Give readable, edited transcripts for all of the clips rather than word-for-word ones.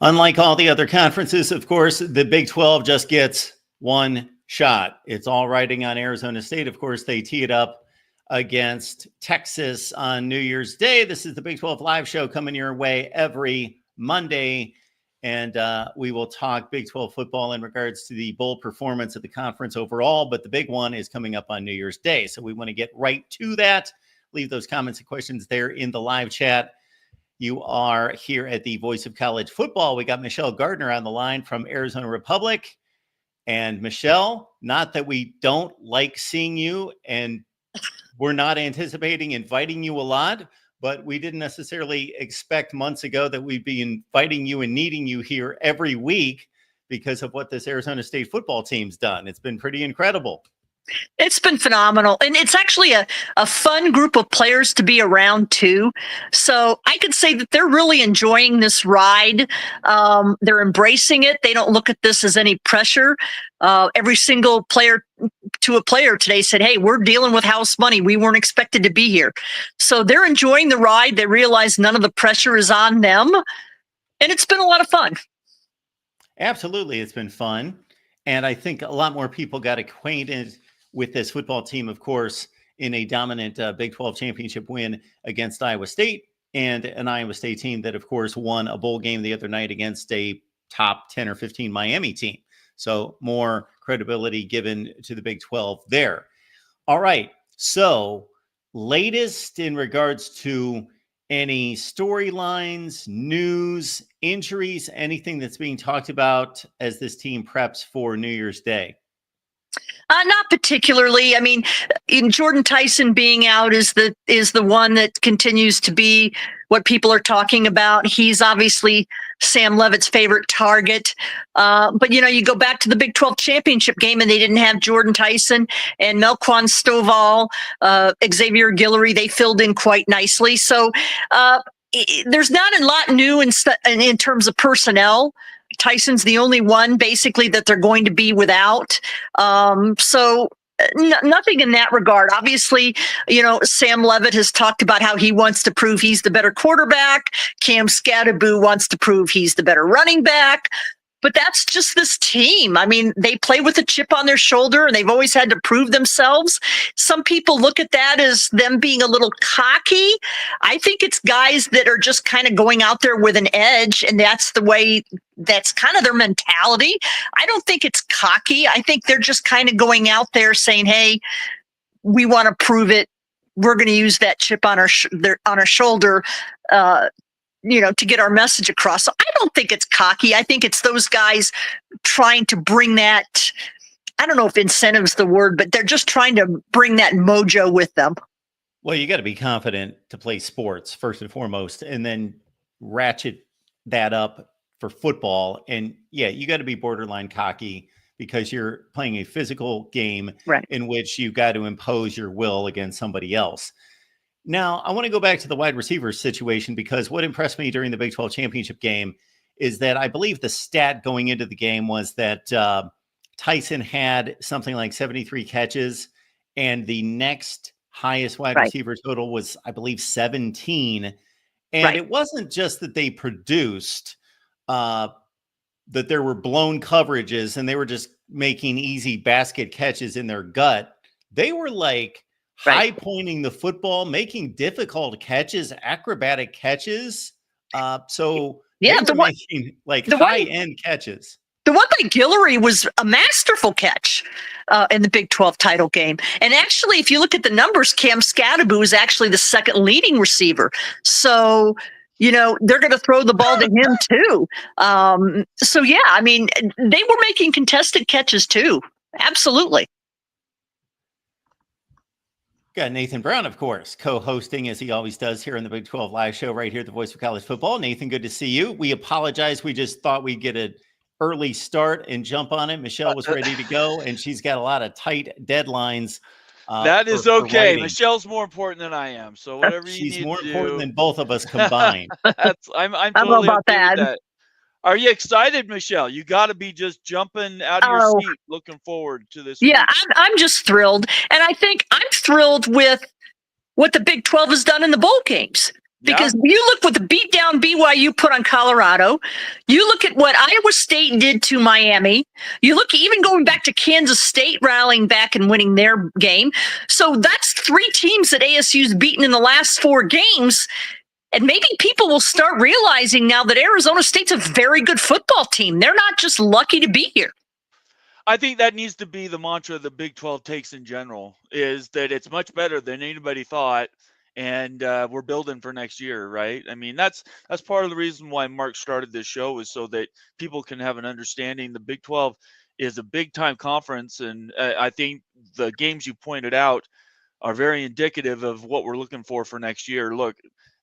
Unlike all the other conferences, of course, the Big 12 just gets one shot. It's all riding on Arizona State. Of course, they tee it up against Texas on New Year's Day. This is the Big 12 Live Show coming your way every Monday. And we will talk Big 12 football in regards to the bowl performance of the conference overall. But the big one is coming up on New Year's Day. So we want to get right to that. Leave those comments and questions there in the live chat. You are here at the Voice of College Football. We got Michelle Gardner on the line from Arizona Republic. And Michelle, not that we don't like seeing you and we're not anticipating inviting you a lot, but we didn't necessarily expect months ago that we'd be inviting you and needing you here every week because of what this Arizona State football team's done. It's been pretty incredible. It's been phenomenal. And it's actually a fun group of players to be around, too. So I could say that they're really enjoying this ride. They're embracing it. They don't look at this as any pressure. Every single player today said, hey, we're dealing with house money. We weren't expected to be here. So they're enjoying the ride. They realize none of the pressure is on them. And it's been a lot of fun. Absolutely. It's been fun. And I think a lot more people got acquainted with this football team, of course, in a dominant Big 12 championship win against Iowa State, and an Iowa State team that, of course, won a bowl game the other night against a top 10 or 15 Miami team. So more credibility given to the Big 12 there. All right. So latest in regards to any storylines, news, injuries, anything that's being talked about as this team preps for New Year's Day? Not particularly. I mean, in Jordan Tyson being out is the one that continues to be what people are talking about. He's obviously Sam Levitt's favorite target. But, you go back to the Big 12 championship game and they didn't have Jordan Tyson and Melquan Stovall, Xavier Guillory. They filled in quite nicely. So there's not a lot new in terms of personnel. Tyson's the only one basically that they're going to be without. So nothing in that regard. Obviously, Sam Levitt has talked about how he wants to prove he's the better quarterback. Cam Scatterbo wants to prove he's the better running back. But that's just this team. I mean, they play with a chip on their shoulder and they've always had to prove themselves. Some people look at that as them being a little cocky. I think it's guys that are just kind of going out there with an edge, and that's kind of their mentality. I don't think it's cocky. I think they're just kind of going out there saying, hey, we want to prove it. We're going to use that chip on our shoulder, to get our message across. So I don't think it's cocky. I think it's those guys trying to bring that, I don't know if incentive's the word, but they're just trying to bring that mojo with them. Well, you got to be confident to play sports first and foremost, and then ratchet that up for football. And yeah, you got to be borderline cocky because you're playing a physical game, right, in which you've got to impose your will against somebody else. Now, I want to go back to the wide receiver situation because what impressed me during the Big 12 championship game is that I believe the stat going into the game was that Tyson had something like 73 catches, and the next highest wide receiver total was, I believe, 17. And it wasn't just that they produced, that there were blown coverages and they were just making easy basket catches in their gut. They were like high pointing the football, making difficult catches, acrobatic catches. So yeah, making like high end catches. The one by Guillory was a masterful catch in the Big 12 title game. And actually, if you look at the numbers, Cam Scatterbo is actually the second leading receiver. So, they're going to throw the ball to him too. So yeah, I mean, they were making contested catches too. Absolutely. Got Nathan Brown, of course, co-hosting as he always does here on the Big 12 Live Show right here at the Voice of College Football. Nathan, good to see you. We apologize. We just thought we'd get an early start and jump on it. Michelle was ready to go, and she's got a lot of tight deadlines. That is okay. Michelle's more important than I am, so whatever you need to do. She's more important than both of us combined. I'm totally okay with that. Are you excited, Michelle? You got to be just jumping out of your seat, looking forward to this. Yeah, I'm just thrilled. And I think I'm thrilled with what the Big 12 has done in the bowl games. Because you look what the beatdown BYU put on Colorado. You look at what Iowa State did to Miami. You look even going back to Kansas State rallying back and winning their game. So that's 3 teams that ASU's beaten in the last 4 games. And maybe people will start realizing now that Arizona State's a very good football team. They're not just lucky to be here. I think that needs to be the mantra the Big 12 takes in general, is that it's much better than anybody thought. And we're building for next year, right? I mean, that's part of the reason why Mark started this show, is so that people can have an understanding. The Big 12 is a big-time conference, and I think the games you pointed out are very indicative of what we're looking for next year. Look,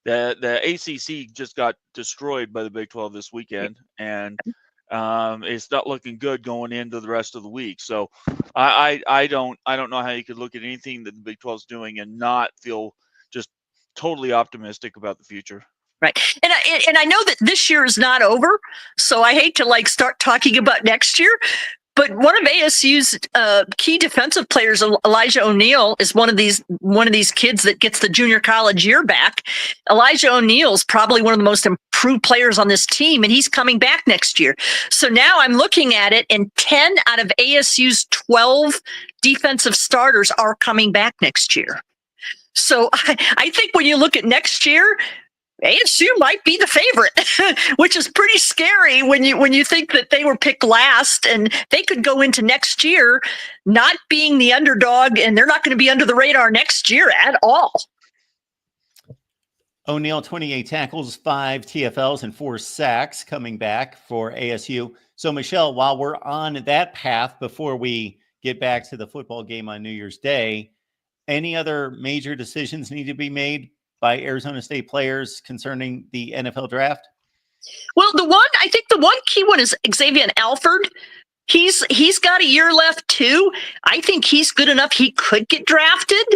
the ACC just got destroyed by the Big 12 this weekend, and it's not looking good going into the rest of the week. So I don't know how you could look at anything that the Big 12 is doing and not feel just totally optimistic about the future. Right. And I know that this year is not over, so I hate to start talking about next year, but one of ASU's key defensive players, Elijah O'Neal, is one of these kids that gets the junior college year back. Elijah O'Neal is probably one of the most improved players on this team, and he's coming back next year. So now I'm looking at it, and 10 out of ASU's 12 defensive starters are coming back next year. So I think when you look at next year, ASU might be the favorite, which is pretty scary when you think that they were picked last, and they could go into next year not being the underdog, and they're not going to be under the radar next year at all. O'Neal, 28 tackles, 5 TFLs, and 4 sacks coming back for ASU. So, Michelle, while we're on that path, before we get back to the football game on New Year's Day, any other major decisions need to be made by Arizona State players concerning the NFL draft? Well, I think the one key one is Xavier Alford. He's got a year left too. I think he's good enough. He could get drafted.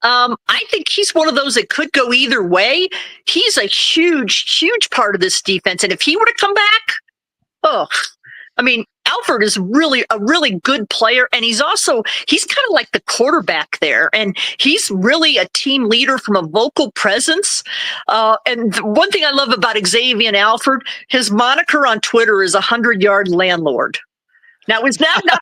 I think he's one of those that could go either way. He's a huge, huge part of this defense. And if he were to come back, Alford is really a really good player, and he's kind of like the quarterback there, and he's really a team leader from a vocal presence. And the one thing I love about Xavier Alford, his moniker on Twitter is 100-yard landlord. Now, is that not,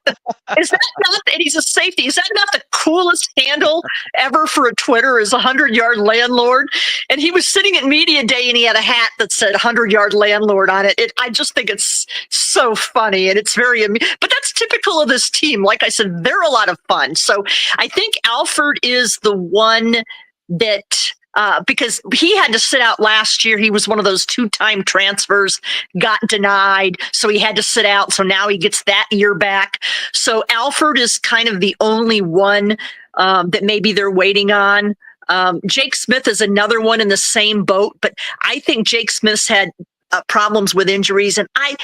and he's a safety, is that not the coolest handle ever for a Twitter, is 100-yard landlord? And he was sitting at media day and he had a hat that said 100-yard landlord on it. I just think it's so funny, and it's but that's typical of this team. Like I said, they're a lot of fun. So I think Alford is the one that, because he had to sit out last year. He was one of those 2-time transfers, got denied, so he had to sit out. So now he gets that year back. So Alford is kind of the only one that maybe they're waiting on. Jake Smith is another one in the same boat, but I think Jake Smith's had problems with injuries, and I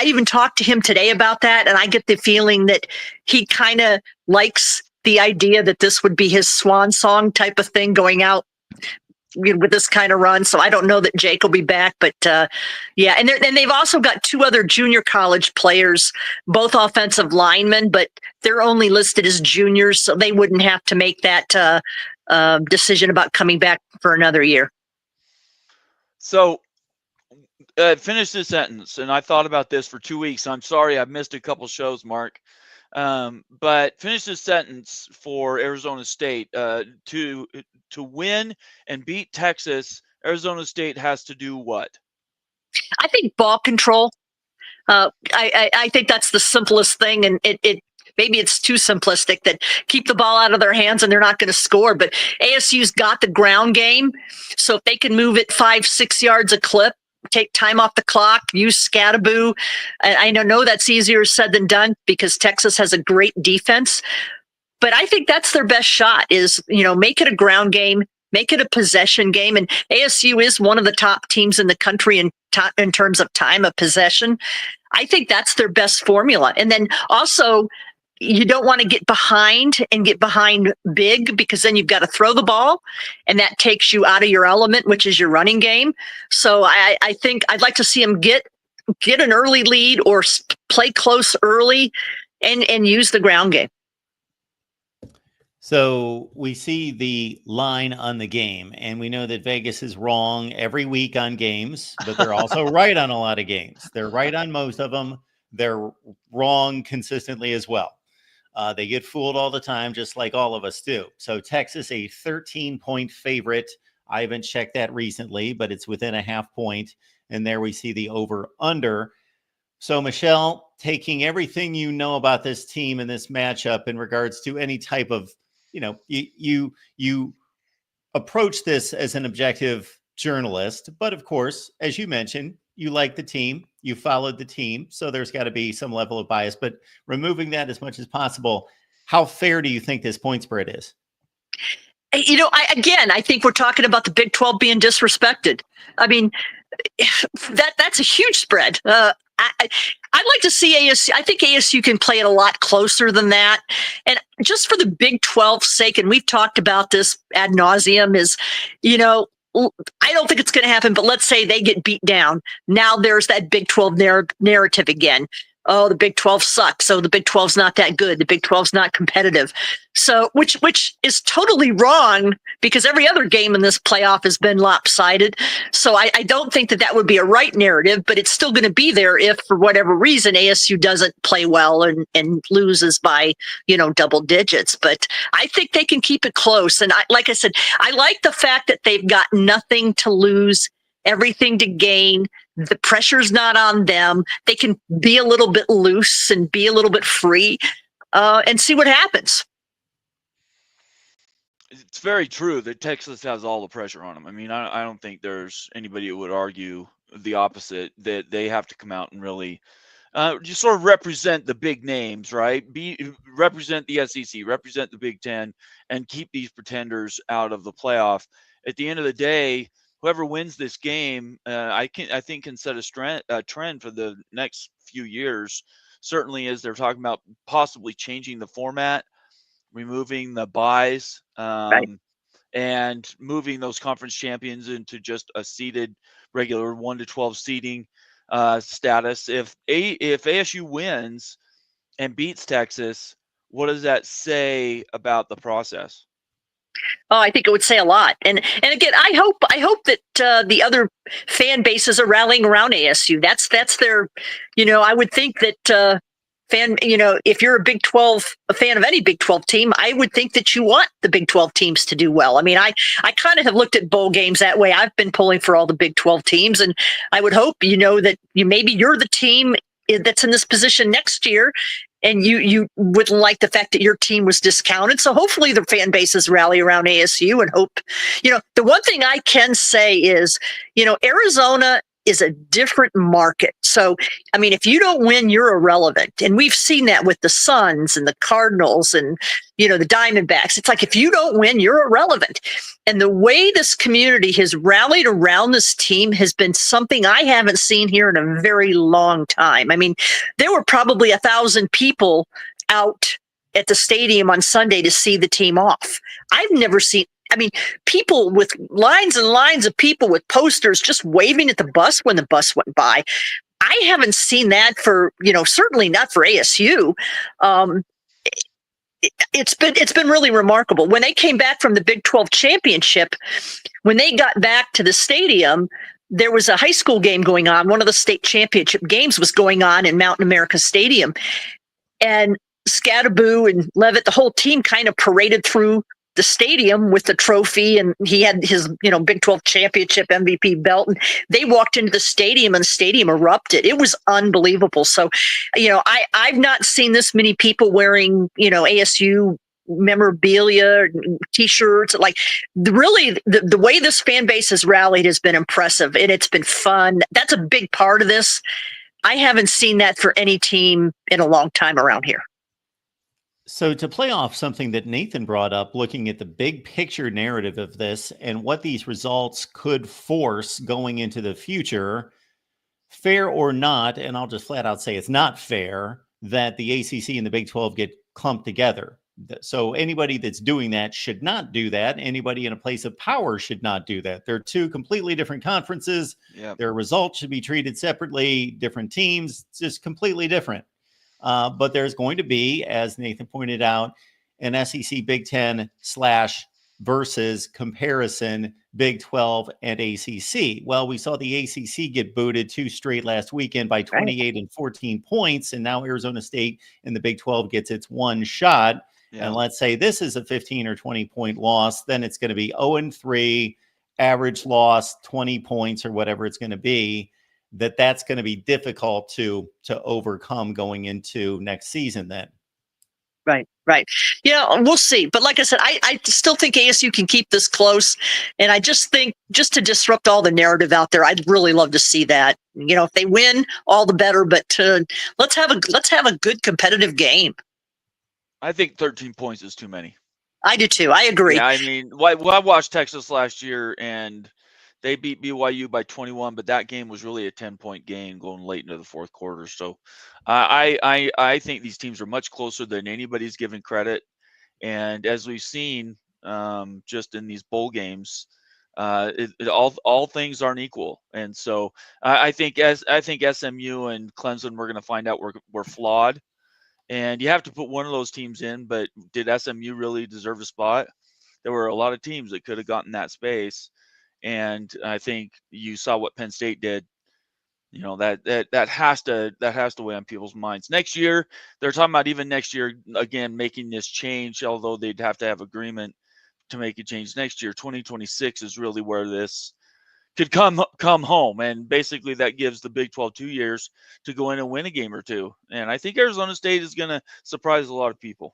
even talked to him today about that, and I get the feeling that he kind of likes the idea that this would be his swan song type of thing, going out with this kind of run. So I don't know that Jake will be back, but yeah. And they've also got 2 other junior college players, both offensive linemen, but they're only listed as juniors, so they wouldn't have to make that decision about coming back for another year. So finish this sentence. And I thought about this for 2 weeks. I'm sorry I've missed a couple shows, Mark. But finish this sentence for Arizona State. To win and beat Texas, Arizona State has to do what? I think ball control. I think that's the simplest thing, and it maybe it's too simplistic, that keep the ball out of their hands and they're not going to score. But ASU's got the ground game, so if they can move it 5-6 yards a clip, take time off the clock, use Scattaboo. I know that's easier said than done because Texas has a great defense, but I think that's their best shot is, make it a ground game, make it a possession game. And ASU is one of the top teams in the country in terms of time of possession. I think that's their best formula. And then also, you don't want to get behind big, because then you've got to throw the ball, and that takes you out of your element, which is your running game. So I think I'd like to see them get an early lead or play close early and use the ground game. So we see the line on the game, and we know that Vegas is wrong every week on games, but they're also right on a lot of games. They're right on most of them. They're wrong consistently as well. They get fooled all the time, just like all of us do. So Texas, a 13-point favorite. I haven't checked that recently, but it's within a half point. And there we see the over-under. So, Michelle, taking everything you know about this team and this matchup in regards to any type of, you approach this as an objective journalist, but of course, as you mentioned, you like the team, you followed the team, so there's got to be some level of bias, but removing that as much as possible, how fair do you think this point spread is? I think we're talking about the Big 12 being disrespected. I mean, that's a huge spread. I'd like to see ASU. I think ASU can play it a lot closer than that. And just for the Big 12's sake, and we've talked about this ad nauseum, is, I don't think it's going to happen, but let's say they get beat down. Now there's that Big 12 narrative again. Oh, the Big 12 sucks. So the Big 12's not that good. The Big 12's not competitive. So, which is totally wrong, because every other game in this playoff has been lopsided. So I don't think that would be a right narrative, but it's still going to be there if, for whatever reason, ASU doesn't play well and loses by, double digits. But I think they can keep it close. And like I said, I like the fact that they've got nothing to lose, everything to gain. The pressure's not on them. They can be a little bit loose and be a little bit free and see what happens. It's very true that Texas has all the pressure on them. I mean, I don't think there's anybody who would argue the opposite, that they have to come out and really just sort of represent the big names, right? Represent the SEC, represent the Big Ten, and keep these pretenders out of the playoff. At the end of the day, whoever wins this game, I think can set a trend for the next few years. Certainly, as they're talking about possibly changing the format, removing the buys, Right. and moving those conference champions into just a seeded regular 1-12 seeding status. If ASU wins and beats Texas, what does that say about the process? Oh, I think it would say a lot. And again, I hope that the other fan bases are rallying around ASU. That's their, I would think that if you're a fan of any Big 12 team, I would think that you want the Big 12 teams to do well. I mean, I kind of have looked at bowl games that way. I've been pulling for all the Big 12 teams, and I would hope, that maybe you're the team that's in this position next year, and you wouldn't like the fact that your team was discounted. So hopefully the fan bases rally around ASU and hope, the one thing I can say is, Arizona is a different market. So, I mean, if you don't win, you're irrelevant. And we've seen that with the Suns and the Cardinals and, the Diamondbacks. It's like, if you don't win, you're irrelevant. And the way this community has rallied around this team has been something I haven't seen here in a very long time. I mean, there were probably 1,000 people out at the stadium on Sunday to see the team off. I've never seen, people with lines and lines of people with posters just waving at the bus when the bus went by. I haven't seen that for, certainly not for ASU. It's been really remarkable. When they came back from the Big 12 championship, when they got back to the stadium, there was a high school game going on. One of the state championship games was going on in Mountain America Stadium. And Scatterboo and Levitt, the whole team kind of paraded through the stadium with the trophy, and he had his, Big 12 championship MVP belt, and they walked into the stadium and the stadium erupted. It was unbelievable. So, I've not seen this many people wearing, ASU memorabilia, t-shirts. Like, really, the way this fan base has rallied has been impressive, and it's been fun. That's a big part of this. I haven't seen that for any team in a long time around here. So to play off something that Nathan brought up, looking at the big picture narrative of this and what these results could force going into the future, fair or not, and I'll just flat out say it's not fair that the ACC and the Big 12 get clumped together. So anybody that's doing that should not do that. Anybody in a place of power should not do that. They're two completely different conferences. Yep. Their results should be treated separately, different teams, just completely different. But there's going to be, as Nathan pointed out, an SEC Big Ten / versus comparison Big 12 and ACC. Well, we saw the ACC get booted 2 straight last weekend by 28 and 14 points. And now Arizona State in the Big 12 gets its one shot. Yeah. And let's say this is a 15 or 20 point loss, then it's going to be 0-3, average loss, 20 points or whatever it's going to be. That's going to be difficult to overcome going into next season then. Right. We'll see. But like I said, I still think ASU can keep this close. And I just think, just to disrupt all the narrative out there, I'd really love to see that. If they win, all the better. But let's have a good competitive game. I think 13 points is too many. I do too. I agree. Yeah, I mean, I watched Texas last year, and they beat BYU by 21, but that game was really a 10-point game going late into the fourth quarter. So I think these teams are much closer than anybody's given credit. And as we've seen just in these bowl games, all things aren't equal. And so I think SMU and Clemson, we're going to find out we're flawed. And you have to put one of those teams in, but did SMU really deserve a spot? There were a lot of teams that could have gotten that space. And I think you saw what Penn State did. That has to weigh on people's minds. Next year, they're talking about even next year, again, making this change, although they'd have to have agreement to make a change next year. 2026 is really where this could come home. And basically that gives the Big 12 2 years to go in and win a game or two. And I think Arizona State is going to surprise a lot of people.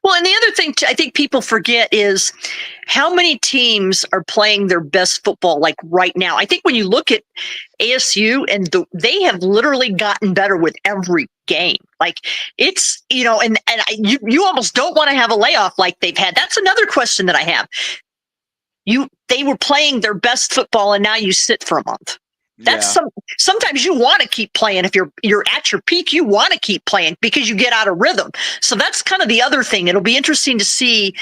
Well, and the other thing I think people forget is how many teams are playing their best football like right now. I think when you look at ASU, and they have literally gotten better with every game. Like it's, you almost don't want to have a layoff like they've had. That's another question that I have. They were playing their best football, and now you sit for a month. That's sometimes you want to keep playing. If you're at your peak, you want to keep playing because you get out of rhythm. So that's kind of the other thing. It'll be interesting to see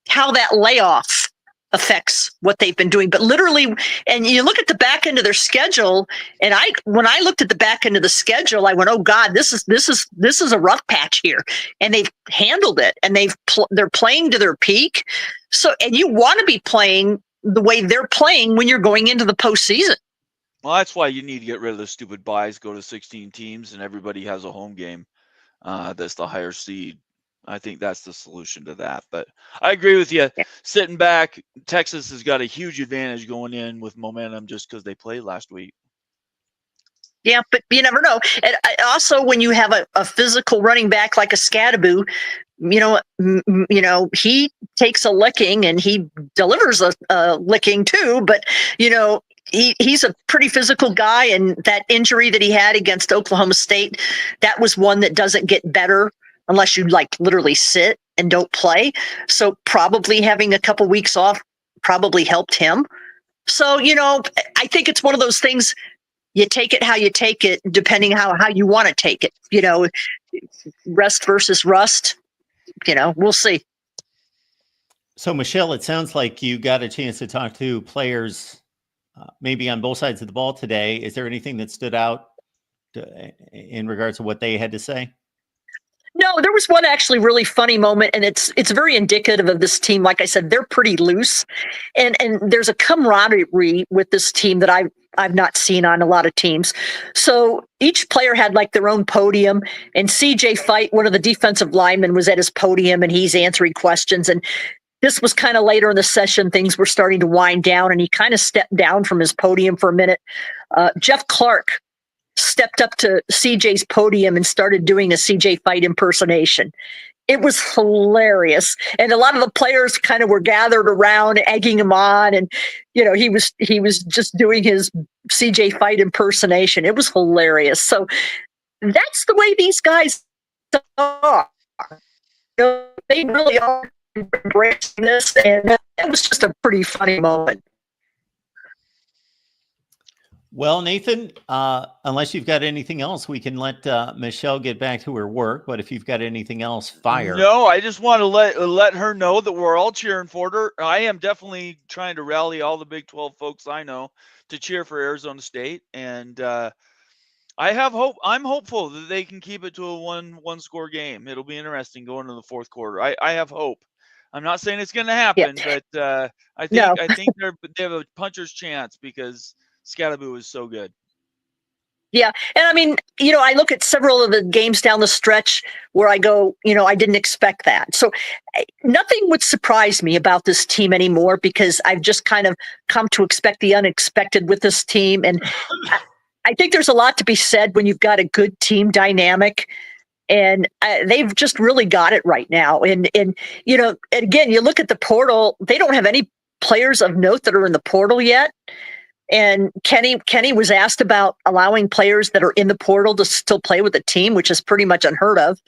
how that layoff affects what they've been doing. But literally, and you look at the back end of their schedule, and when I looked at the back end of the schedule, I went, "Oh God, this is a rough patch here," and they've handled it, and they're playing to their peak. So, and you want to be playing the way they're playing when you're going into the postseason. Well, that's why you need to get rid of the stupid buys, go to 16 teams, and everybody has a home game. That's the higher seed. I think that's the solution to that. But I agree with you. Yeah. Sitting back, Texas has got a huge advantage going in with momentum just because they played last week. Yeah, but you never know. And also, when you have a physical running back like a Scadaboo, he takes a licking and he delivers a licking too. But he's a pretty physical guy, and that injury that he had against Oklahoma State, that was one that doesn't get better unless you literally sit and don't play. So probably having a couple weeks off probably helped him. So, I think it's one of those things, you take it how you take it, depending how you want to take it. Rest versus rust, we'll see. So, Michelle, it sounds like you got a chance to talk to players maybe on both sides of the ball today. Is there anything that stood out in regards to what they had to say? No, there was one actually really funny moment, and it's very indicative of this team. Like I said, they're pretty loose, and there's a camaraderie with this team that I've not seen on a lot of teams. So each player had their own podium, and CJ Fight, one of the defensive linemen, was at his podium, and he's answering questions. And this was kind of later in the session. Things were starting to wind down, and he kind of stepped down from his podium for a minute. Jeff Clark stepped up to CJ's podium and started doing a CJ Fight impersonation. It was hilarious. And a lot of the players kind of were gathered around, egging him on. And, he was just doing his CJ Fight impersonation. It was hilarious. So that's the way these guys are. They really are embracing this. And it was just a pretty funny moment. Well, Nathan, unless you've got anything else, we can let Michelle get back to her work. But if you've got anything else, fire. No, I just want to let her know that we're all cheering for her. I am definitely trying to rally all the Big 12 folks I know to cheer for Arizona State. And I have hope. I'm hopeful that they can keep it to a one score game. It'll be interesting going into the fourth quarter. I have hope. I'm not saying it's going to Yeah. happen, but I No. think they have a puncher's chance because Scattaboo is so good. Yeah. And I mean, I look at several of the games down the stretch where I go, I didn't expect that. So nothing would surprise me about this team anymore because I've just kind of come to expect the unexpected with this team. And I think there's a lot to be said when you've got a good team dynamic. And they've just really got it right now. And again, you look at the portal, they don't have any players of note that are in the portal yet. And Kenny was asked about allowing players that are in the portal to still play with the team, which is pretty much unheard of.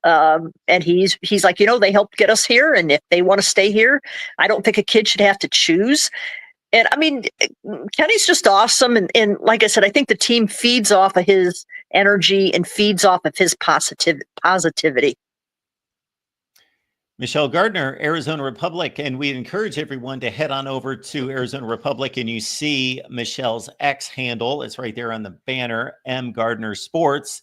And he's like, they helped get us here, and if they want to stay here, I don't think a kid should have to choose. And I mean, Kenny's just awesome. And like I said, I think the team feeds off of his energy and feeds off of his positivity. Michelle Gardner, Arizona Republic, and we encourage everyone to head on over to Arizona Republic, and you see Michelle's X handle. It's right there on the banner, M Gardner Sports.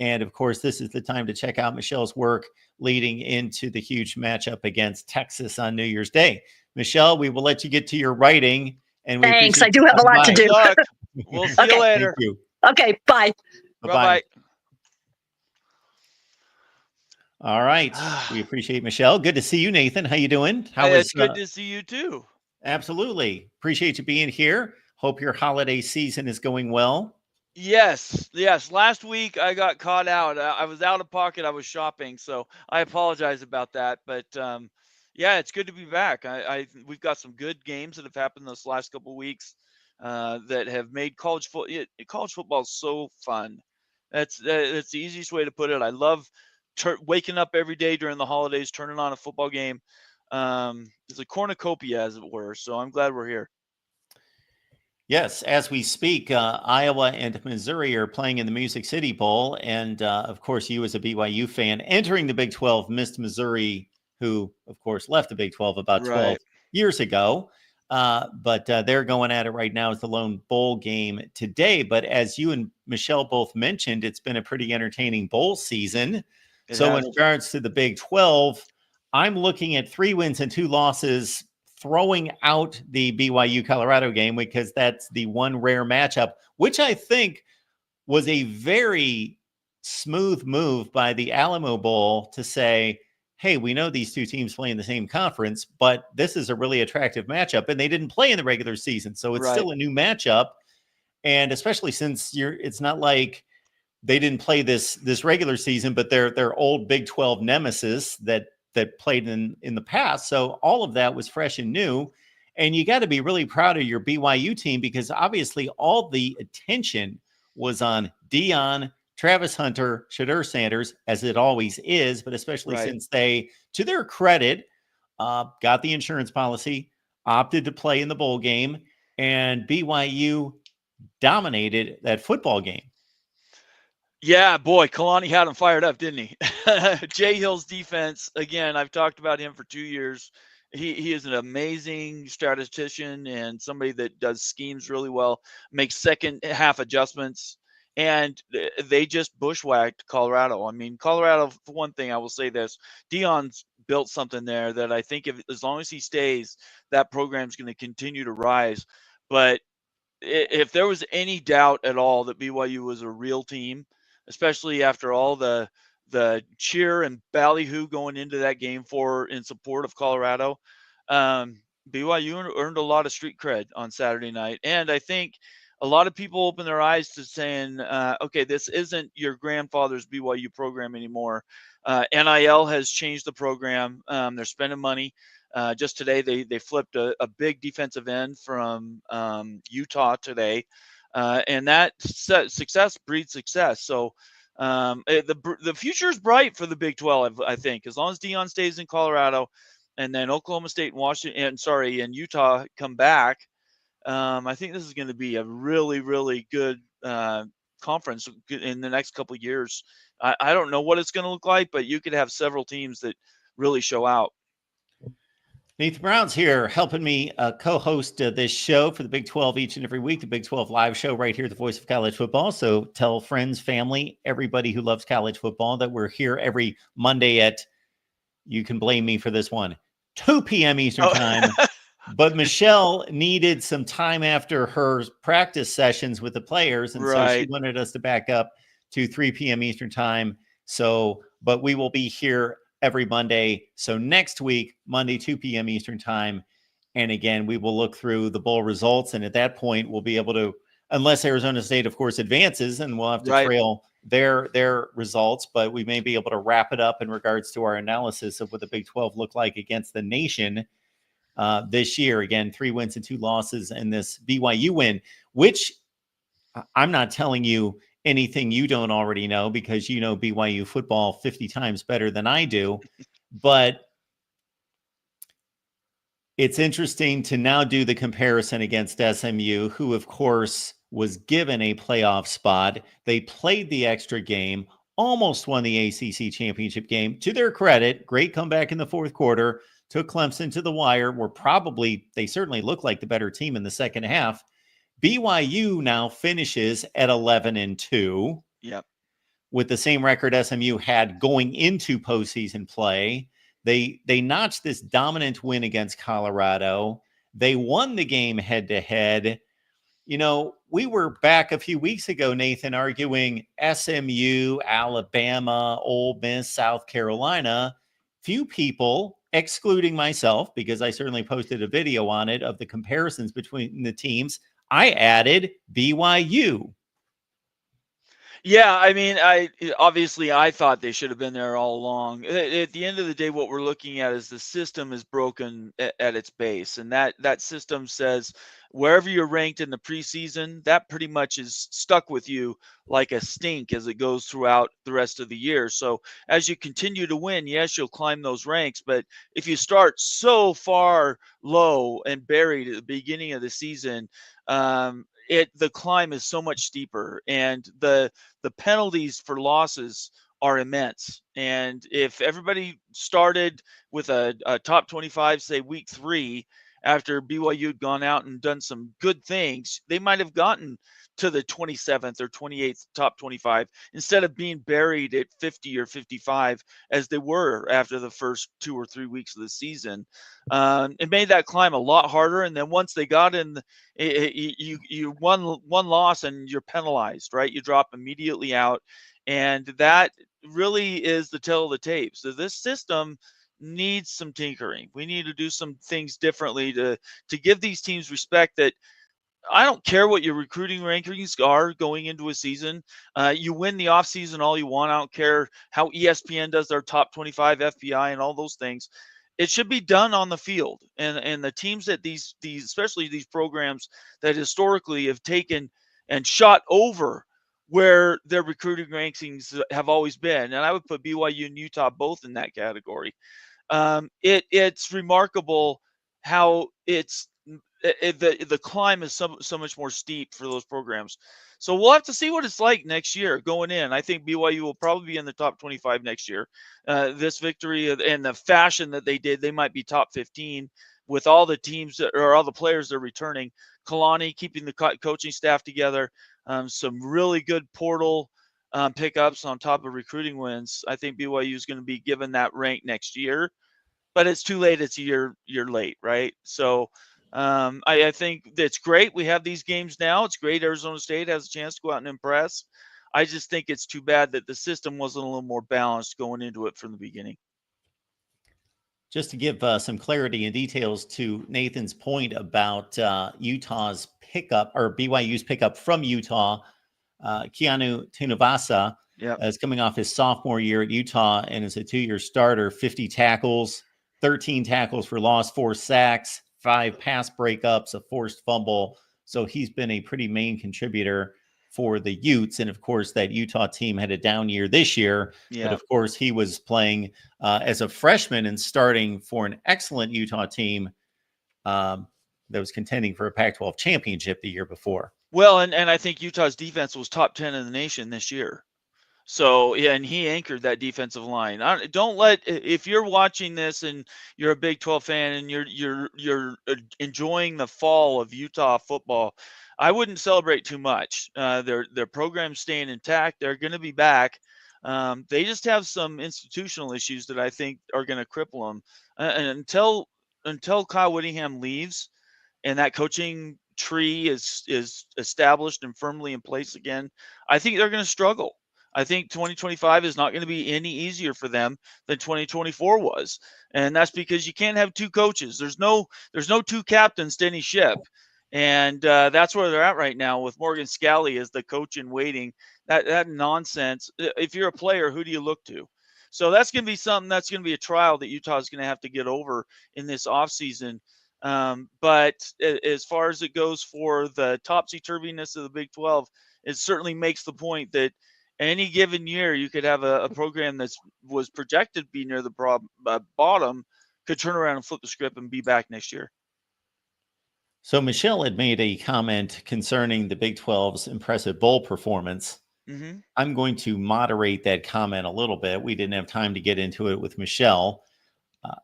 And of course, this is the time to check out Michelle's work leading into the huge matchup against Texas on New Year's Day. Michelle, we will let you get to your writing. And we Thanks. I do have a lot to do. We'll see you later. Thank you. Okay. Bye. Bye-bye. All right. We appreciate Michelle. Good to see you, Nathan. How you doing? It's good to see you too. Absolutely. Appreciate you being here. Hope your holiday season is going well. Yes. Last week I got caught out. I was out of pocket. I was shopping, so I apologize about that. But yeah, it's good to be back. We've got some good games that have happened this last couple of weeks that have made college football is so fun. That's the easiest way to put it. I love waking up every day during the holidays, turning on a football game. It's a cornucopia, as it were. So I'm glad we're here. Yes, as we speak, Iowa and Missouri are playing in the Music City Bowl. And of course, you as a BYU fan entering the Big 12 missed Missouri, who, of course, left the Big 12 about 12 years ago. But they're going at it right now as the lone bowl game today. But as you and Michelle both mentioned, it's been a pretty entertaining bowl season. So in regards to the Big 12, I'm looking at 3 wins and 2 losses, throwing out the BYU Colorado game because that's the one rare matchup, which I think was a very smooth move by the Alamo Bowl to say, hey, we know these two teams play in the same conference, but this is a really attractive matchup. And they didn't play in the regular season. So it's still a new matchup. And especially since it's not like they didn't play this regular season, but they're old Big 12 nemesis that played in the past. So all of that was fresh and new. And you got to be really proud of your BYU team because obviously all the attention was on Deion, Travis Hunter, Shedeur Sanders, as it always is, but especially since they, to their credit, got the insurance policy, opted to play in the bowl game, and BYU dominated that football game. Yeah, boy, Kalani had him fired up, didn't he? Jay Hill's defense, again, I've talked about him for 2 years. He is an amazing statistician and somebody that does schemes really well, makes second half adjustments, and they just bushwhacked Colorado. I mean, Colorado, for one thing, I will say this, Deion's built something there that I think as long as he stays, that program's going to continue to rise. But if there was any doubt at all that BYU was a real team, especially after all the cheer and ballyhoo going into that game in support of Colorado, BYU earned a lot of street cred on Saturday night. And I think a lot of people open their eyes to saying, okay, this isn't your grandfather's BYU program anymore. NIL has changed the program. They're spending money. Just today, they flipped a big defensive end from Utah today. And that success breeds success. So the future is bright for the Big 12, I think, as long as Deion stays in Colorado and then Oklahoma State and Utah come back. I think this is going to be a really, really good conference in the next couple of years. I don't know what it's going to look like, but you could have several teams that really show out. Nathan Brown's here helping me co-host this show for the Big 12 each and every week, the Big 12 live show right here, the voice of college football. So tell friends, family, everybody who loves college football that we're here every Monday at, you can blame me for this one, 2 p.m. Eastern time. But Michelle needed some time after her practice sessions with the players. And so she wanted us to back up to 3 p.m. Eastern time. So, but we will be here every Monday. So next week, Monday, 2 p.m. Eastern time. And again, we will look through the bowl results. And at that point, we'll be able to, unless Arizona State, of course, advances, and we'll have to trail their results, but we may be able to wrap it up in regards to our analysis of what the Big 12 looked like against the nation this year. Again, 3 wins and 2 losses, and this BYU win, which I'm not telling you anything you don't already know, because you know BYU football 50 times better than I do. But it's interesting to now do the comparison against SMU, who, of course, was given a playoff spot. They played the extra game, almost won the ACC championship game. To their credit, great comeback in the fourth quarter, took Clemson to the wire. They certainly look like the better team in the second half. BYU now finishes at 11-2. Yep. With the same record SMU had going into postseason play. They notched this dominant win against Colorado. They won the game head-to-head. You know, we were back a few weeks ago, Nathan, arguing SMU, Alabama, Ole Miss, South Carolina. Few people, excluding myself, because I certainly posted a video on it of the comparisons between the teams, I added BYU. Yeah, I mean, I thought they should have been there all along. At the end of the day, what we're looking at is the system is broken at its base, and that system says wherever you're ranked in the preseason, that pretty much is stuck with you like a stink as it goes throughout the rest of the year. So as you continue to win, yes, you'll climb those ranks, but if you start so far low and buried at the beginning of the season, the climb is so much steeper, and the penalties for losses are immense. And if everybody started with a top 25, say week 3, after BYU had gone out and done some good things, they might have gotten to the 27th or 28th top 25 instead of being buried at 50 or 55 as they were after the first 2 or 3 weeks of the season. It made that climb a lot harder. And then once they got in, you one loss and you're penalized, right? You drop immediately out. And that really is the tale of the tape. So this system needs some tinkering. We need to do some things differently to give these teams respect that I don't care what your recruiting rankings are going into a season. You win the offseason all you want. I don't care how ESPN does their top 25 FPI and all those things. It should be done on the field. And the teams that these especially these programs that historically have taken and shot over where their recruiting rankings have always been. And I would put BYU and Utah both in that category. It's remarkable how the climb is so much more steep for those programs. So we'll have to see what it's like next year going in. I think BYU will probably be in the top 25 next year. This victory and the fashion that they did, they might be top 15 with all the teams or all the players they're returning. Kalani keeping the coaching staff together, some really good portal pickups on top of recruiting wins. I think BYU is going to be given that rank next year, but it's too late. It's a year late, right? So I think it's great we have these games now. It's great Arizona State has a chance to go out and impress. I just think it's too bad that the system wasn't a little more balanced going into it from the beginning. Just to give some clarity and details to Nathan's point about Utah's pickup, or BYU's pickup from Utah, Keanu Tunivasa is coming off his sophomore year at Utah and is a 2-year starter, 50 tackles, 13 tackles for loss, 4 sacks, 5 pass breakups, a forced fumble. So he's been a pretty main contributor for the Utes. And of course, that Utah team had a down year this year. Yeah. But of course, he was playing as a freshman and starting for an excellent Utah team that was contending for a Pac-12 championship the year before. Well, and I think Utah's defense was top 10 in the nation this year. So yeah, and he anchored that defensive line. Don't let, if you're watching this and you're a Big 12 fan and you're enjoying the fall of Utah football, I wouldn't celebrate too much. Their program's staying intact. They're going to be back. They just have some institutional issues that I think are going to cripple them. And until Kyle Whittingham leaves and that coaching tree is established and firmly in place again, I think they're going to struggle. I think 2025 is not going to be any easier for them than 2024 was, and that's because you can't have two coaches. There's no two captains to any ship, and that's where they're at right now with Morgan Scalley as the coach in waiting. That nonsense. If you're a player, who do you look to? So that's going to be something that's going to be a trial that Utah is going to have to get over in this offseason. But as far as it goes for the topsy-turviness of the Big 12, it certainly makes the point that any given year you could have a program that was projected to be near the bottom could turn around and flip the script and be back next year. So Michelle had made a comment concerning the Big 12's impressive bowl performance. Mm-hmm. I'm going to moderate that comment a little bit. We didn't have time to get into it with Michelle.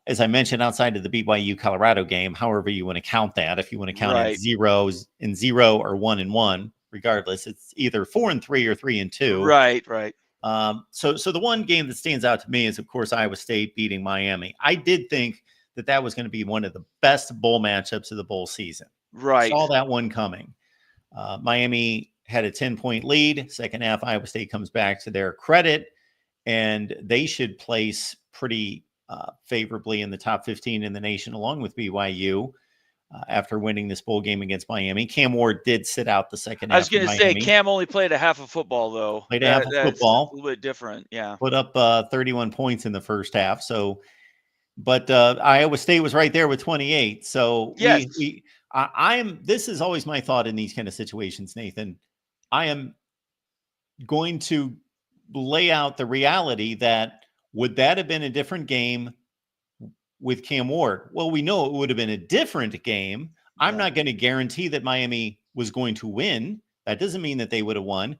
As I mentioned, outside of the BYU Colorado game, however you want to count that, if you want to count it 0 or 1-1, regardless, it's either 4-3 or 3-2. Right. So the one game that stands out to me is, of course, Iowa State beating Miami. I did think that was going to be one of the best bowl matchups of the bowl season. Right. Saw that one coming. Miami had a 10-point lead. Second half, Iowa State comes back to their credit, and they should place pretty favorably in the top 15 in the nation, along with BYU, after winning this bowl game against Miami. Cam Ward did sit out the second half. I was going to say, Cam only played a half of football, though. Played a half of football. A little bit different, yeah. Put up 31 points in the first half. So, but Iowa State was right there with 28. So yes. This is always my thought in these kind of situations, Nathan. I am going to lay out the reality that would that have been a different game with Cam Ward? Well, we know it would have been a different game. I'm not going to guarantee that Miami was going to win. That doesn't mean that they would have won.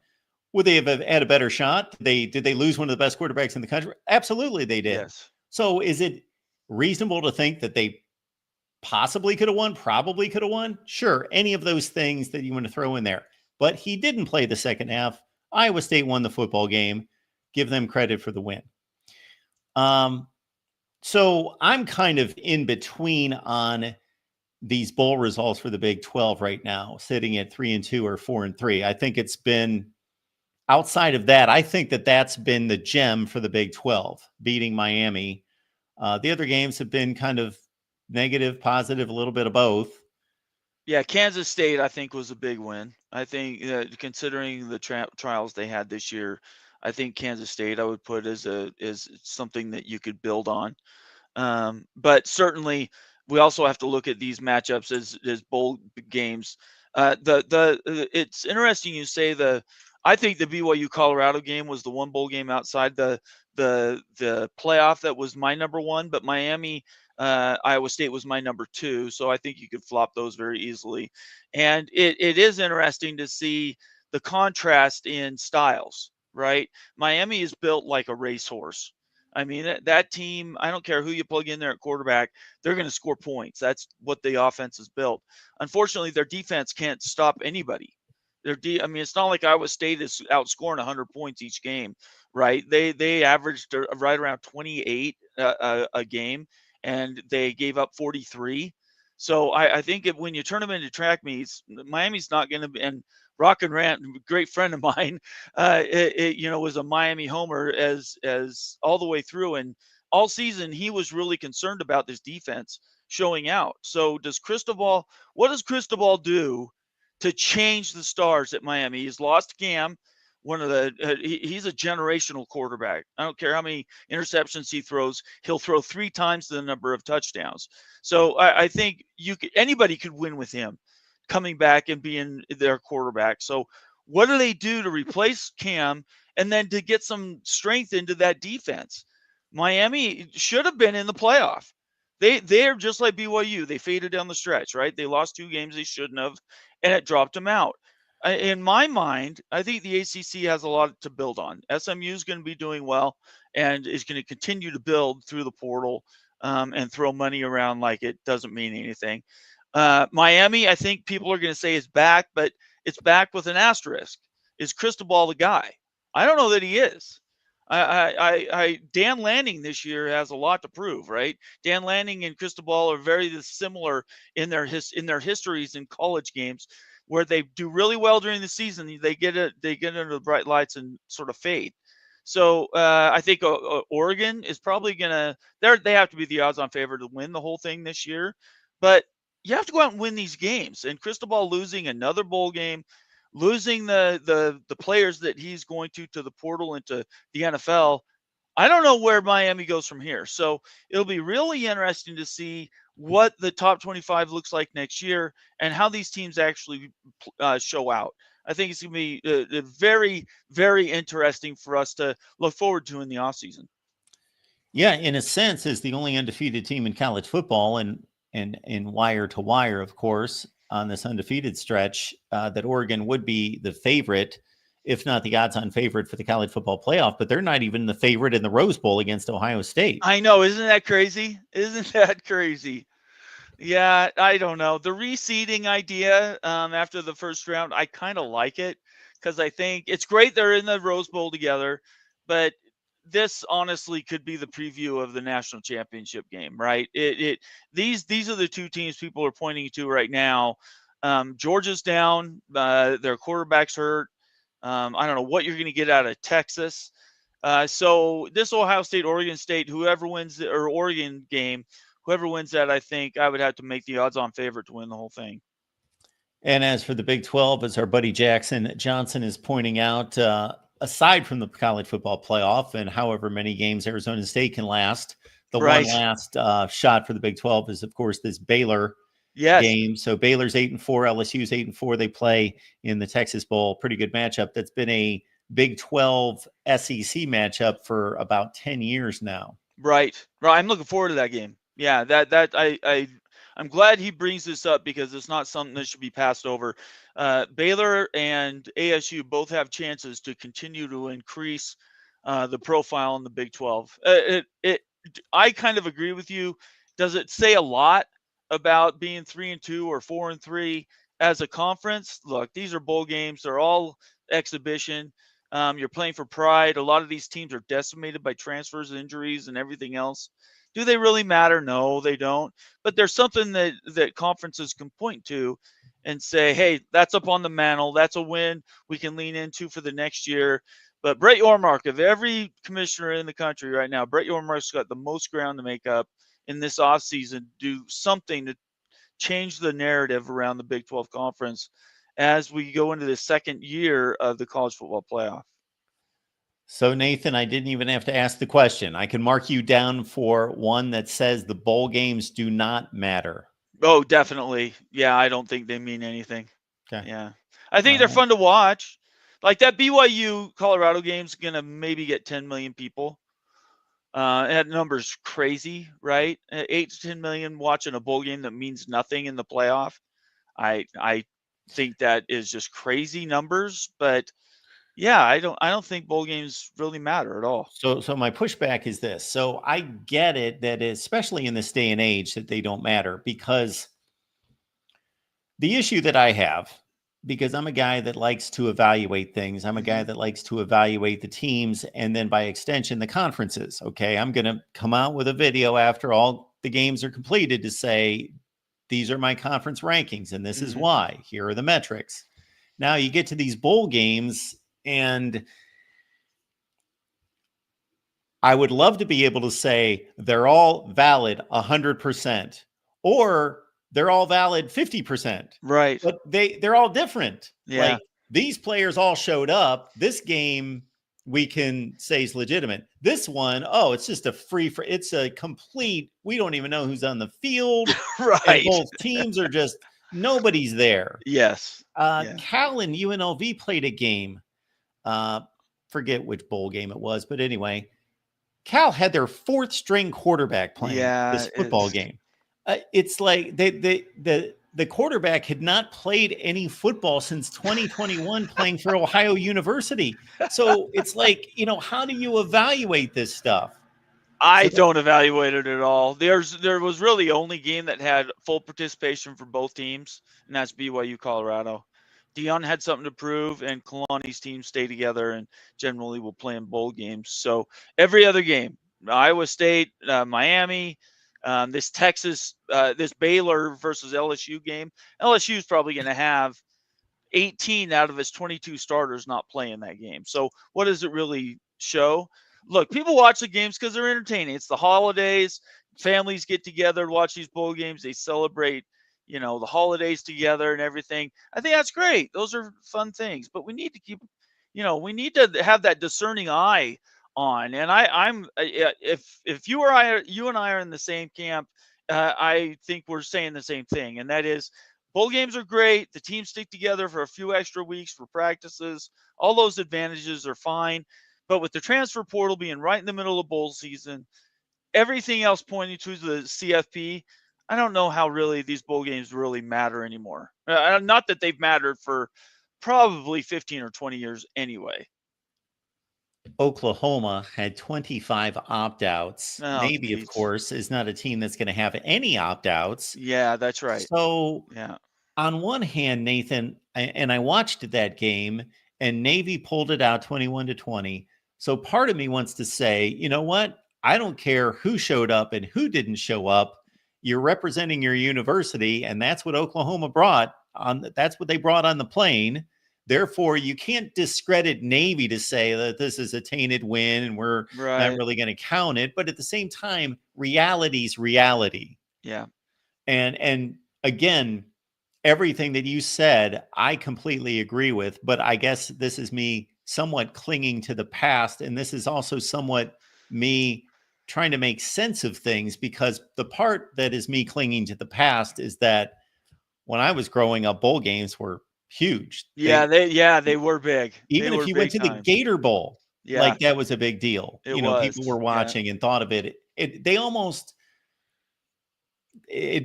Would they have had a better shot? Did they lose one of the best quarterbacks in the country? Absolutely, they did. Yes. So is it reasonable to think that they possibly could have won, probably could have won? Sure, any of those things that you want to throw in there. But he didn't play the second half. Iowa State won the football game. Give them credit for the win. So I'm kind of in between on these bowl results for the Big 12 right now, sitting at 3-2 or 4-3. I think it's been outside of that. I think that's been the gem for the Big 12, beating Miami. The other games have been kind of negative, positive, a little bit of both. Yeah, Kansas State, I think, was a big win. I think considering the trials they had this year, I think Kansas State I would put as something that you could build on. But certainly we also have to look at these matchups as bowl games. It's interesting you say I think the BYU Colorado game was the one bowl game outside the playoff that was my number one, but Miami Iowa State was my number two. So I think you could flop those very easily. And it is interesting to see the contrast in styles, right? Miami is built like a racehorse. I mean, that team, I don't care who you plug in there at quarterback, they're going to score points. That's what the offense is built. Unfortunately, their defense can't stop anybody. I mean, it's not like Iowa State is outscoring 100 points each game, right? They averaged right around 28 a game, and they gave up 43. So I think when you turn them into track meets, Miami's not going to be. And Rock and Rant, great friend of mine, was a Miami homer as all the way through, and all season he was really concerned about this defense showing out. So what does Cristobal do to change the stars at Miami? He's lost Cam, one of the he's a generational quarterback. I don't care how many interceptions he throws, he'll throw 3 times the number of touchdowns. So I think anybody could win with him coming back and being their quarterback. So what do they do to replace Cam and then to get some strength into that defense? Miami should have been in the playoff. They're just like BYU. They faded down the stretch, right? They lost 2 games they shouldn't have, and it dropped them out. In my mind, I think the ACC has a lot to build on. SMU is going to be doing well and is going to continue to build through the portal and throw money around like it doesn't mean anything. Miami, I think people are going to say is back, but it's back with an asterisk. Is Cristobal the guy? I don't know that he is. Dan Lanning this year has a lot to prove, right? Dan Lanning and Cristobal are very similar in their histories in college games, where they do really well during the season. They get under the bright lights and sort of fade. So I think Oregon is probably gonna. They have to be the odds-on favorite to win the whole thing this year, but you have to go out and win these games. And Cristobal losing another bowl game, losing the players that he's going to the portal into the NFL. I don't know where Miami goes from here. So it'll be really interesting to see what the top 25 looks like next year and how these teams actually show out. I think it's going to be very, very interesting for us to look forward to in the offseason. Yeah, in a sense, is the only undefeated team in college football, and in wire to wire, of course, on this undefeated stretch, that Oregon would be the favorite, if not the odds-on favorite for the college football playoff, but they're not even the favorite in the Rose Bowl against Ohio State. I know. Isn't that crazy? Isn't that crazy? Yeah, I don't know. The reseeding idea after the first round, I kind of like it because I think it's great they're in the Rose Bowl together, but this honestly could be the preview of the national championship game, right? These are the two teams people are pointing to right now. Georgia's down, their quarterback's hurt. I don't know what you're going to get out of Texas. So this Ohio State, Oregon State, whoever wins or Oregon game, whoever wins that, I think I would have to make the odds-on favorite to win the whole thing. And as for the Big 12, as our buddy Jackson Johnson is pointing out, aside from the college football playoff and however many games Arizona State can last, the Right. one last shot for the Big 12 is, of course, this Baylor Yes. game. So Baylor's 8-4, LSU's 8-4. They play in the Texas Bowl. Pretty good matchup. That's been a Big 12 SEC matchup for about 10 years now. Right. I'm looking forward to that game. Yeah, I'm glad he brings this up because it's not something that should be passed over. Baylor and ASU both have chances to continue to increase the profile in the Big 12. I kind of agree with you. Does it say a lot about being 3-2 or 4-3 as a conference? Look, these are bowl games. They're all exhibition. You're playing for pride. A lot of these teams are decimated by transfers, injuries, and everything else. Do they really matter? No, they don't. But there's something that conferences can point to and say, hey, that's up on the mantle. That's a win we can lean into for the next year. But Brett Yormark, of every commissioner in the country right now, Brett Yormark's got the most ground to make up in this offseason, do something to change the narrative around the Big 12 conference as we go into the second year of the college football playoff. So, Nathan, I didn't even have to ask the question. I can mark you down for one that says the bowl games do not matter. Oh, definitely. Yeah, I don't think they mean anything. Okay. Yeah. I think they're fun to watch. Like that BYU Colorado game's going to maybe get 10 million people. That number's crazy, right? 8 to 10 million watching a bowl game that means nothing in the playoff. I think that is just crazy numbers, but yeah, I don't think bowl games really matter at all. So my pushback is this. So I get it that especially in this day and age that they don't matter, because the issue that I have, because I'm a guy that likes to evaluate things. I'm a guy that likes to evaluate the teams and then by extension, the conferences. Okay. I'm going to come out with a video after all the games are completed to say, these are my conference rankings and this is why. Here are the metrics. Now you get to these bowl games, and I would love to be able to say they're all valid 100%, or they're all valid 50%. Right. But they're all different. Yeah. Like, these players all showed up. This game we can say is legitimate. This one, it's just it's a complete, we don't even know who's on the field. Right. And both teams are just, nobody's there. Yes. Cal and UNLV played a game. Forget which bowl game it was, but anyway, Cal had their fourth string quarterback playing this football game. It's like the the quarterback had not played any football since 2021 playing for Ohio University. So it's like, how do you evaluate this stuff? I don't evaluate it at all. There was really the only game that had full participation for both teams, and that's BYU Colorado. Dion had something to prove, and Kalani's team stay together and generally will play in bowl games. So every other game, Iowa State, Miami, this Texas, this Baylor versus LSU game, LSU is probably going to have 18 out of its 22 starters not playing that game. So what does it really show? Look, people watch the games because they're entertaining. It's the holidays. Families get together to watch these bowl games. They celebrate, the holidays together and everything. I think that's great. Those are fun things. But we need to keep, we need to have that discerning eye on. And if you and I are in the same camp, I think we're saying the same thing, and that is, bowl games are great. The teams stick together for a few extra weeks for practices. All those advantages are fine. But with the transfer portal being right in the middle of bowl season, everything else pointing to the CFP, I don't know how really these bowl games really matter anymore. Not that they've mattered for probably 15 or 20 years anyway. Oklahoma had 25 opt-outs. Oh, Navy, geez. of course, is not a team that's going to have any opt-outs. Yeah, that's right. So yeah, on one hand, Nathan, and I watched that game, and Navy pulled it out 21-20. So part of me wants to say, you know what? I don't care who showed up and who didn't show up. You're representing your university, and that's what Oklahoma brought on. That's what they brought on the plane. Therefore, you can't discredit Navy to say that this is a tainted win and we're not really going to count it. But at the same time, reality's reality. Yeah. And again, everything that you said, I completely agree with. But I guess this is me somewhat clinging to the past. And this is also somewhat me trying to make sense of things, because the part that is me clinging to the past is that when I was growing up, bowl games were huge. Yeah, they were big. Even if you went to the Gator Bowl, like that was a big deal. People were watching and thought of it. It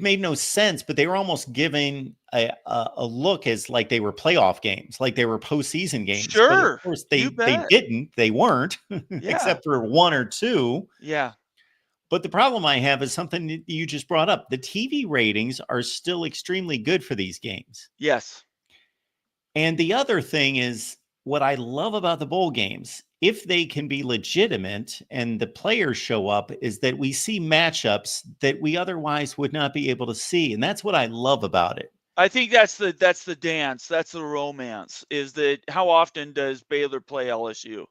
made no sense, but they were almost giving a look as like they were playoff games, like they were postseason games. Sure. But of course, they weren't, except for one or two. Yeah. But the problem I have is something that you just brought up. The TV ratings are still extremely good for these games. Yes. And the other thing is, what I love about the bowl games, if they can be legitimate and the players show up, is that we see matchups that we otherwise would not be able to see. And that's what I love about it. I think that's the dance. That's the romance, is that how often does Baylor play LSU?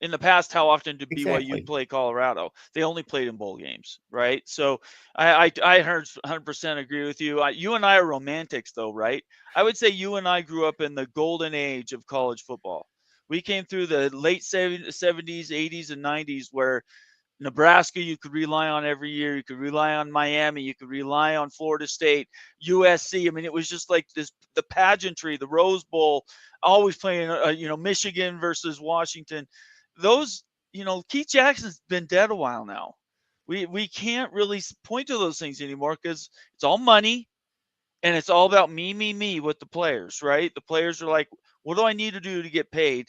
In the past, how often did BYU play Colorado? They only played in bowl games, right? So I 100% agree with you. You and I are romantics, though, right? I would say you and I grew up in the golden age of college football. We came through the late 70s, 80s, and 90s where Nebraska you could rely on every year. You could rely on Miami. You could rely on Florida State, USC. I mean, it was just like the pageantry, the Rose Bowl, always playing, Michigan versus Washington. Those, Keith Jackson's been dead a while now. We can't really point to those things anymore because it's all money and it's all about me with the players, right? The players are like, what do I need to do to get paid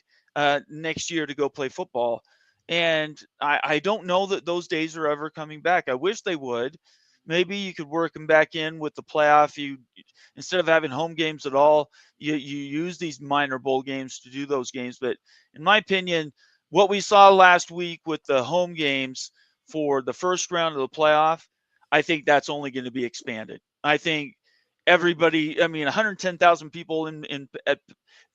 next year to go play football? And I don't know that those days are ever coming back. I wish they would. Maybe you could work them back in with the playoff. Instead of having home games at all, you use these minor bowl games to do those games. But in my opinion, what we saw last week with the home games for the first round of the playoff, I think that's only going to be expanded. I think everybody, 110,000 people at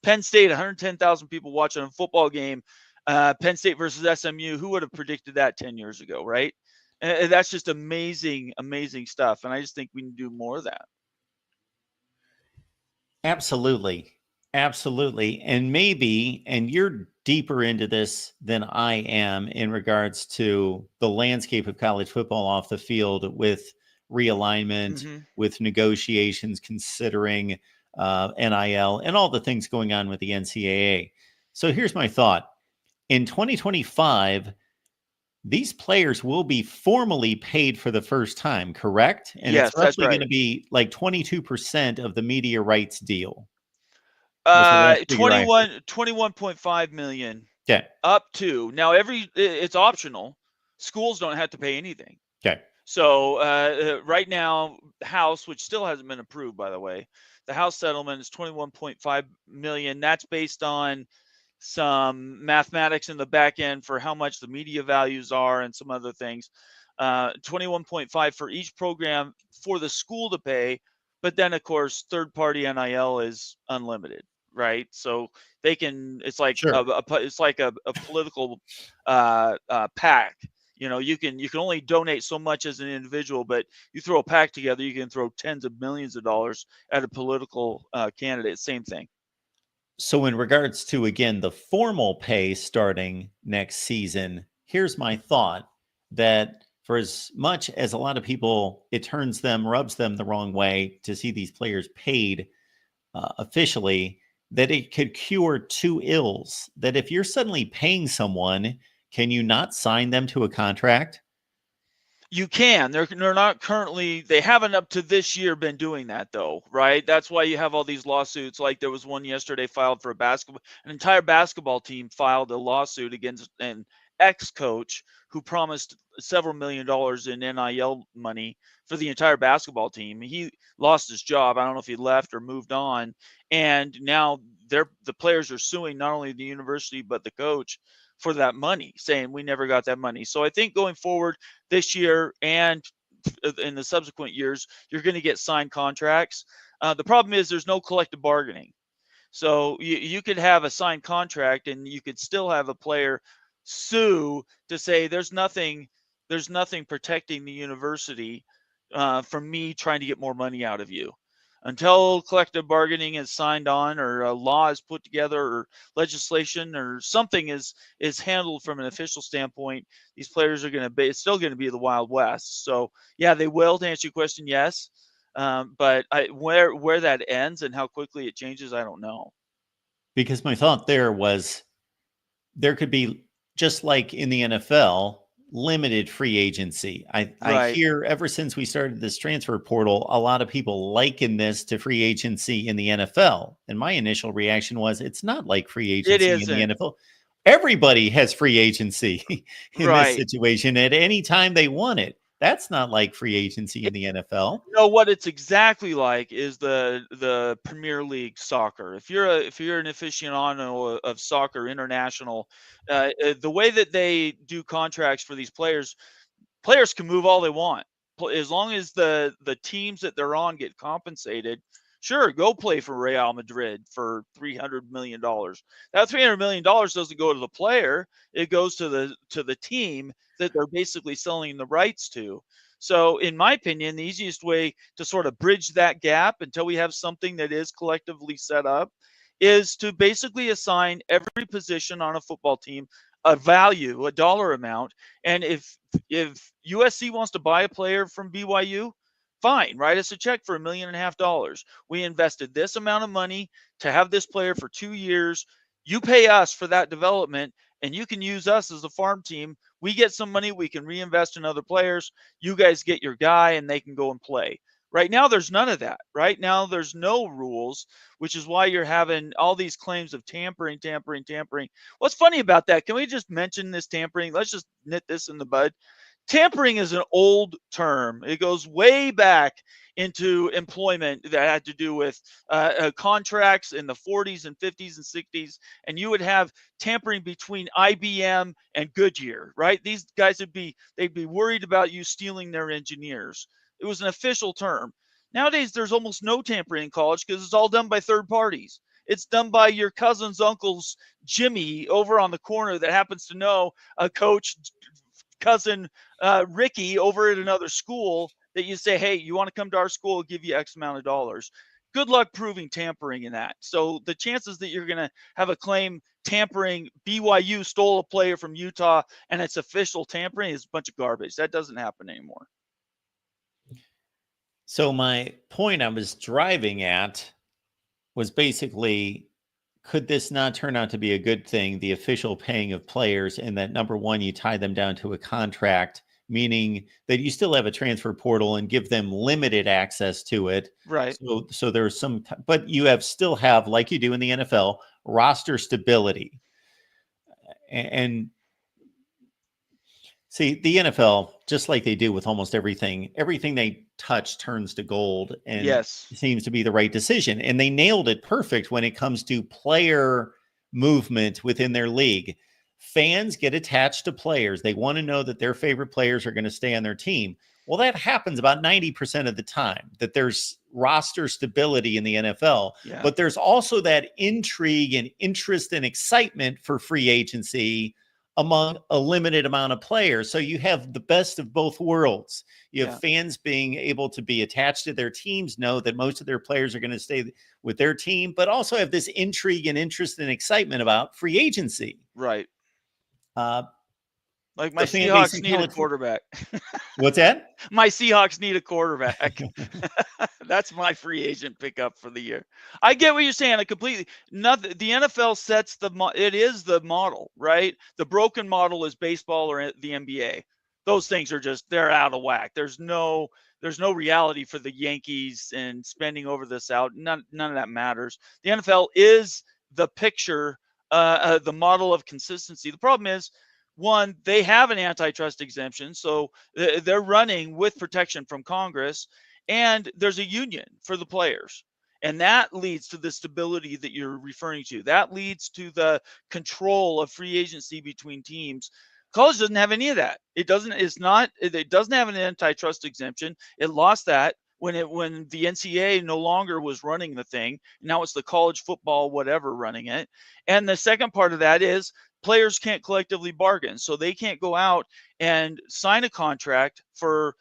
Penn State, 110,000 people watching a football game. Penn State versus SMU, who would have predicted that 10 years ago, right? And that's just amazing, amazing stuff. And I just think we can do more of that. Absolutely. Absolutely. And you're deeper into this than I am in regards to the landscape of college football off the field with realignment, with negotiations, considering NIL and all the things going on with the NCAA. So here's my thought. In 2025, these players will be formally paid for the first time, correct? And it's Yes, that's roughly going right. to be like 22% of the media rights deal. Was the last figure I heard. 21.5 million Okay. up to now. It's optional. Schools don't have to pay anything. Okay. So right now, House, which still hasn't been approved, by the way, the House settlement is 21.5 million. That's based on some mathematics in the back end for how much the media values are and some other things. 21.5 for each program for the school to pay, but then of course third-party NIL is unlimited, right? So they can. It's like Sure. a political PAC. You can only donate so much as an individual, but you throw a PAC together, you can throw tens of millions of dollars at a political candidate. Same thing. So, in regards to, again, the formal pay starting next season, here's my thought that for as much as a lot of people, it rubs them the wrong way to see these players paid officially, that it could cure two ills. That if you're suddenly paying someone, can you not sign them to a contract? You can. They're not currently. They haven't up to this year been doing that though, right? That's why you have all these lawsuits. Like there was one yesterday filed for an entire basketball team filed a lawsuit against an ex-coach who promised several $1 million in NIL money for the entire basketball team. He lost his job. I don't know if he left or moved on, and now the players are suing not only the university but the coach for that money, saying we never got that money. So I think going forward this year and in the subsequent years, you're going to get signed contracts. The problem is there's no collective bargaining. So you could have a signed contract and you could still have a player sue to say there's nothing protecting the university from me trying to get more money out of you. Until collective bargaining is signed on or a law is put together or legislation or something is handled from an official standpoint, these players are going to be, it's still going to be the Wild West. So yeah, they will, to answer your question, yes. But where that ends and how quickly it changes, I don't know. Because my thought there was there could be, just like in the NFL, limited free agency. I Right. hear ever since we started this transfer portal, a lot of people liken this to free agency in the NFL. And my initial reaction was, it's not like free It agency in the isn't. NFL. Everybody has free agency in this Right. situation at any time they want it. That's not like free agency in the NFL. What it's exactly like is the Premier League soccer. If you're an aficionado of soccer international, the way that they do contracts for these players can move all they want. As long as the teams that they're on get compensated, sure, go play for Real Madrid for $300 million. That $300 million doesn't go to the player; it goes to the team that they're basically selling the rights to. So, in my opinion, the easiest way to sort of bridge that gap until we have something that is collectively set up is to basically assign every position on a football team a value, a dollar amount. And if USC wants to buy a player from BYU, fine, write us a check for $1.5 million. We invested this amount of money to have this player for 2 years. You pay us for that development, and you can use us as a farm team. We get some money, we can reinvest in other players. You guys get your guy, and they can go and play. Right now, there's none of that. Right now, there's no rules, which is why you're having all these claims of tampering. What's funny about that? Can we just mention this tampering? Let's just nip this in the bud. Tampering is an old term. It goes way back into employment that had to do with contracts in the 40s and 50s and 60s. And you would have tampering between IBM and Goodyear, right? These guys they'd be worried about you stealing their engineers. It was an official term. Nowadays, there's almost no tampering in college because it's all done by third parties. It's done by your cousin's uncle's Jimmy over on the corner that happens to know a coach cousin Ricky over at another school that you say, hey, you want to come to our school? We'll give you X amount of dollars. Good luck proving tampering in that. So the chances that you're going to have a claim tampering, BYU stole a player from Utah and it's official tampering is a bunch of garbage. That doesn't happen anymore. So my point I was driving at was basically could this not turn out to be a good thing, the official paying of players, and that number one, you tie them down to a contract, meaning that you still have a transfer portal and give them limited access to it. Right. So there's but you still have, like you do in the NFL, roster stability. And see, the NFL, just like they do with almost everything they touch turns to gold, and Yes. seems to be the right decision. And they nailed it perfect when it comes to player movement within their league. Fans get attached to players. They want to know that their favorite players are going to stay on their team. Well, that happens about 90% of the time, that there's roster stability in the NFL. Yeah. But there's also that intrigue and interest and excitement for free agency among a limited amount of players. So you have the best of both worlds. You have fans being able to be attached to their teams, know that most of their players are going to stay with their team, but also have this intrigue and interest and excitement about free agency. Right. Like my The fan base Seahawks in need a college quarterback. What's that? My Seahawks need a quarterback. That's my free agent pickup for the year. I get what you're saying. I completely nothing. The NFL sets it is the model, right? The broken model is baseball or the NBA. Those things are they're out of whack. There's no reality for the Yankees and spending over this out. None of that matters. The NFL is the picture, the model of consistency. The problem is, one, they have an antitrust exemption, so they're running with protection from Congress, and there's a union for the players. And that leads to the stability that you're referring to. That leads to the control of free agency between teams. College doesn't have any of that. It doesn't have an antitrust exemption. It lost that when the NCAA no longer was running the thing. Now it's the college football whatever running it. And the second part of that is players can't collectively bargain, so they can't go out and sign a contract for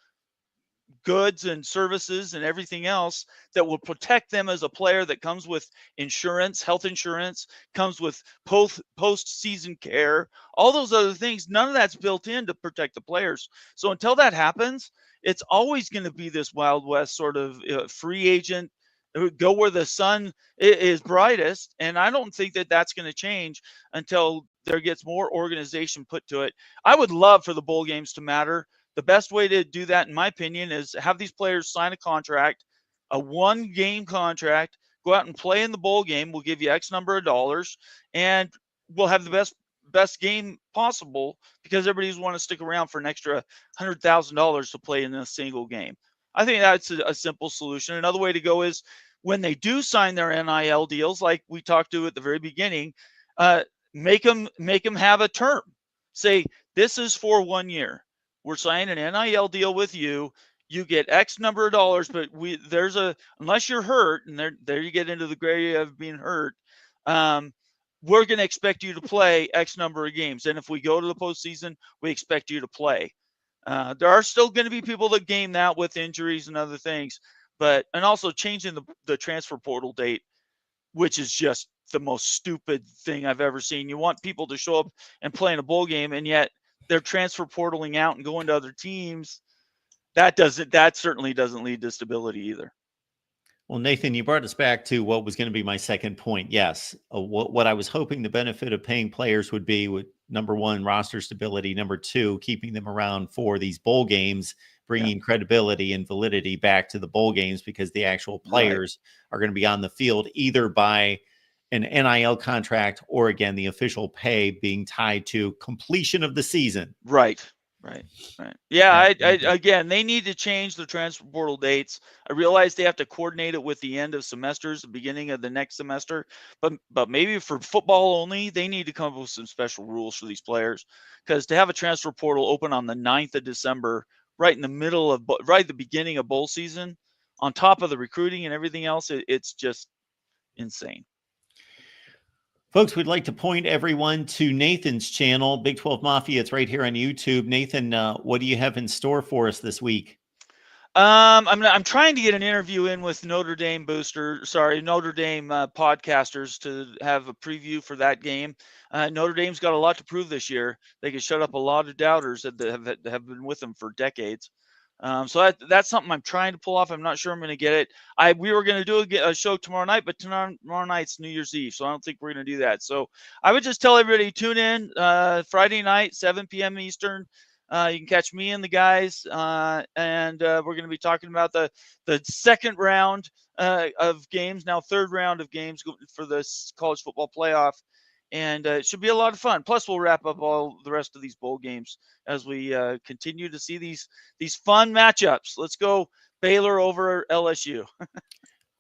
goods and services and everything else that will protect them as a player, that comes with insurance, health insurance, comes with post-season care, all those other things. None of that's built in to protect the players. So until that happens, it's always going to be this Wild West sort of free agent, go where the sun is brightest. And I don't think that that's going to change until there gets more organization put to it. I would love for the bowl games to matter. The best way to do that, in my opinion, is have these players sign a contract, a one-game contract, go out and play in the bowl game. We'll give you X number of dollars, and we'll have the best game possible, because everybody's want to stick around for an extra $100,000 to play in a single game. I think that's a simple solution. Another way to go is when they do sign their NIL deals, like we talked to at the very beginning, make them have a term. Say, this is for 1 year. We're signing an NIL deal with you. You get X number of dollars, but unless you're hurt, and there you get into the gray area of being hurt, we're going to expect you to play X number of games. And if we go to the postseason, we expect you to play. There are still going to be people that game that with injuries and other things, and also changing the transfer portal date, which is just the most stupid thing I've ever seen. You want people to show up and play in a bowl game, and yet they're transfer portaling out and going to other teams. That certainly doesn't lead to stability either. Well, Nathan, you brought us back to what was going to be my second point. Yes. What I was hoping the benefit of paying players would be, with number one, roster stability. Number two, keeping them around for these bowl games, bringing credibility and validity back to the bowl games, because the actual players are going to be on the field either by an NIL contract or, again, the official pay being tied to completion of the season. Right. Yeah, again, they need to change the transfer portal dates. I realize they have to coordinate it with the end of semesters, the beginning of the next semester, but maybe for football only, they need to come up with some special rules for these players, because to have a transfer portal open on the 9th of December, right at the beginning of bowl season, on top of the recruiting and everything else, it's just insane. Folks, we'd like to point everyone to Nathan's channel, Big 12 Mafia. It's right here on YouTube. Nathan, what do you have in store for us this week? I'm trying to get an interview in with Notre Dame podcasters to have a preview for that game. Notre Dame's got a lot to prove this year. They can shut up a lot of doubters that have been with them for decades. So that's something I'm trying to pull off. I'm not sure I'm going to get it. We were going to do a show tomorrow night, but tomorrow night's New Year's Eve, so I don't think we're going to do that. So I would just tell everybody, tune in Friday night, 7 p.m. Eastern. You can catch me and the guys, and we're going to be talking about the second round of games, now third round of games for the college football playoff. And it should be a lot of fun. Plus, we'll wrap up all the rest of these bowl games as we continue to see these fun matchups. Let's go Baylor over LSU.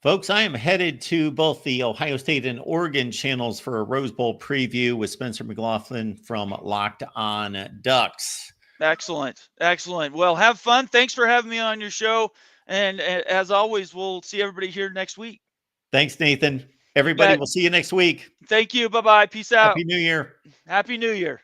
Folks, I am headed to both the Ohio State and Oregon channels for a Rose Bowl preview with Spencer McLaughlin from Locked On Ducks. Excellent. Excellent. Well, have fun. Thanks for having me on your show. And as always, we'll see everybody here next week. Thanks, Nathan. Everybody, we'll see you next week. Thank you. Bye-bye. Peace out. Happy New Year. Happy New Year.